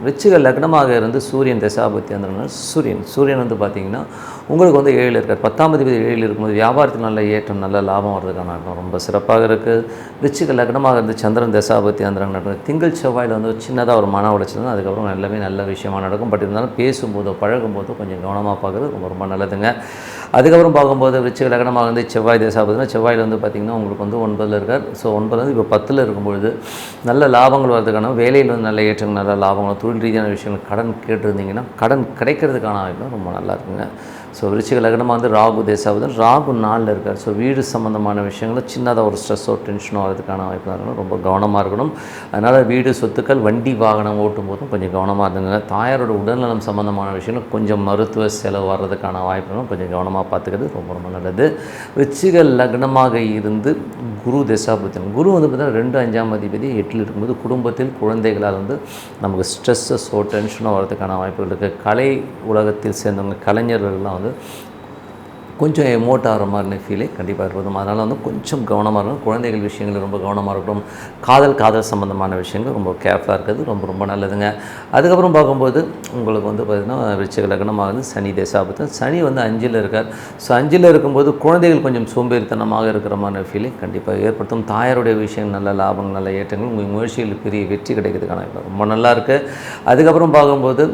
விருச்சிக லக்னமாக இருந்து சூரியன் தசாபுத்தி அந்த சூரியன் வந்து பார்த்திங்கன்னா உங்களுக்கு வந்து 7 இருக்கார். 10ஆம் அதிபதி 7 இருக்கும்போது வியாபாரத்தில் நல்ல ஏற்றம் நல்ல லாபம் வர்றதுக்கான ரொம்ப சிறப்பாக இருக்குது. விருச்சிக லக்னமாக இருந்து சந்திரன் தசாபுத்தி அந்த நடக்கும். திங்கள் செவ்வாயில் வந்து சின்னதாக ஒரு மன உளைச்சல், அதுக்கப்புறம் எல்லாமே நல்ல விஷயமாக நடக்கும். பட் இருந்தாலும் பேசும்போதோ பழகும்போதோ கொஞ்சம் கவனமாக பார்க்குறது ரொம்ப ரொம்ப நல்லதுங்க. அதுக்கப்புறம் பார்க்கும்போது விருச்சிக லக்னமாக வந்து செவ்வாய் தசாபதினா செவ்வாயில் வந்து பார்த்திங்கன்னா உங்களுக்கு வந்து 9ல் இருக்கார். ஸோ 9 வந்து இப்போ 10ல் இருக்கும்பொழுது நல்ல லாபங்கள் வர்றதுக்கான, வேலையில் வந்து நல்ல ஏற்றங்கள் நல்ல லாபங்கள், தொழில் ரீதியான விஷயங்கள் கடன் கேட்டிருந்தீங்கன்னா கடன் கிடைக்கிறதுக்கான வாய்ப்பு ரொம்ப நல்லா இருக்குங்க. ஸோ விருச்சிக லக்னமாக வந்து ராகு தேசாவது ராகு 4ல் இருக்கார். ஸோ வீடு சம்மந்தமான விஷயங்கள் சின்னதாக ஒரு ஸ்ட்ரெஸ்ஸோ டென்ஷனோ வரதுக்கான வாய்ப்பு இருக்கணும். ரொம்ப கவனமாக இருக்கணும். அதனால் வீடு சொத்துக்கள் வண்டி வாகனம் ஓட்டும் போதும் கொஞ்சம் கவனமாக இருந்துங்க. தாயாரோட உடல்நலம் சம்மந்தமான விஷயங்கள் கொஞ்சம் மருத்துவ செலவு வர்றதுக்கான வாய்ப்புகளும் கொஞ்சம் கவனமாக பார்த்துக்கிறது ரொம்ப ரொம்ப நல்லது. விருச்சிக லக்னமாக இருந்து குரு தசாபுத்தி, குரு வந்து பார்த்திங்கன்னா 2 5ஆம் அதிபதி 8ல் இருக்கும்போது குடும்பத்தில் குழந்தைகளால் வந்து நமக்கு ஸ்ட்ரெஸ்ஸோ டென்ஷனோ வரதுக்கான வாய்ப்புகள் இருக்குது. கலை உலகத்தில் சேர்ந்தவங்க கலைஞர்கள்லாம் வந்து கொஞ்சம் எமோட் ஆகிற மாதிரி ஃபீலே கண்டிப்பாக இருக்கும். அதனால் வந்து கொஞ்சம் கவனமாக இருக்கணும். குழந்தைகள் விஷயங்கள் ரொம்ப கவனமாக இருக்கணும். காதல் சம்மந்தமான விஷயங்கள் ரொம்ப கேர்ஃபுல்லாக இருக்கிறது ரொம்ப ரொம்ப நல்லதுங்க. அதுக்கப்புறம் பார்க்கும்போது உங்களுக்கு வந்து பார்த்திங்கன்னா விருச்சிக லக்னமாக சனி தசாபுத்தம், சனி வந்து 5ல் இருக்கார். ஸோ 5ல் இருக்கும்போது குழந்தைகள் கொஞ்சம் சோம்பேறித்தனமாக இருக்கிற மாதிரி ஃபீலை கண்டிப்பாக ஏற்படுத்தும். தாயாருடைய விஷயங்கள் நல்ல லாபங்கள் நல்ல ஏற்றங்கள், உங்கள் முயற்சியில் பெரிய வெற்றி கிடைக்கிறதுக்கான ரொம்ப நல்லா இருக்குது. அதுக்கப்புறம் பார்க்கும்போது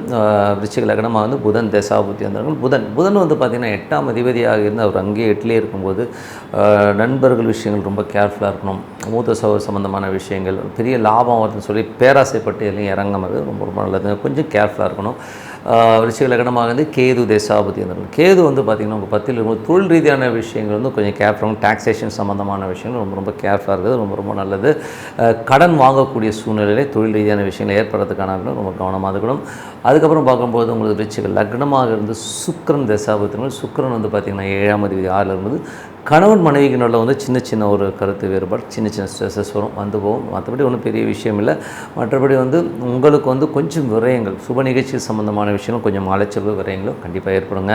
விருச்சிக லக்னமாக வந்து புதன் தசாபுத்தி வந்தார்கள். புதன் வந்து பார்த்திங்கன்னா 8ஆம் அதிபதியாக இருந்து அவர் அங்கேயே 8லே இருக்கும்போது நண்பர்கள் விஷயங்கள் ரொம்ப கேர்ஃபுல்லாக இருக்கணும். மூத்த சகோதர சம்மந்தமான விஷயங்கள் பெரிய லாபம் வருதுன்னு சொல்லி பேராசைப்பட்டு எல்லாம் இறங்காமல் ரொம்ப ரொம்ப நல்லது. கொஞ்சம் கேர்ஃபுல்லாக இருக்கணும். விருச்சிக லக்னமாக வந்து கேது தேசாபதி இருந்தார்கள். கேது வந்து பார்த்திங்கன்னா உங்கள் 10ல் இருக்கும்போது தொழில் ரீதியான விஷயங்கள் வந்து கொஞ்சம் கேர்ஃபுல்லாக, டாக்ஸேஷன் சம்மந்தமான விஷயங்கள் ரொம்ப ரொம்ப கேர்ஃபுல்லாக இருக்குது ரொம்ப ரொம்ப நல்லது. கடன் வாங்கக்கூடிய சூழ்நிலையிலே தொழில் ரீதியான விஷயங்கள் ஏற்படுறதுக்கான ரொம்ப கவனமாக இருக்கணும். அதுக்கப்புறம் பார்க்கும்போது உங்களுக்கு விருச்சிக லக்னமாக இருந்து சுக்கிரன் தசாபுத்தினால் சுக்கிரன் வந்து பார்த்திங்கன்னா 7ஆம் அதிபதி 6ல் இருக்கும்போது கணவன் மனைவிக்கு நடுவில் வந்து சின்ன ஒரு கருத்து வேறுபாடு, சின்ன ஸ்ட்ரெஸ்ஸஸ் வரும், வந்து போகும். மற்றபடி ஒன்றும் பெரிய விஷயம் இல்லை. மற்றபடி வந்து உங்களுக்கு வந்து கொஞ்சம் விரயங்கள், சுப நிகழ்ச்சி சம்மந்தமான விஷயங்களும் கொஞ்சம் அலைச்சல்கள் விரயங்களும் கண்டிப்பாக ஏற்படுங்க.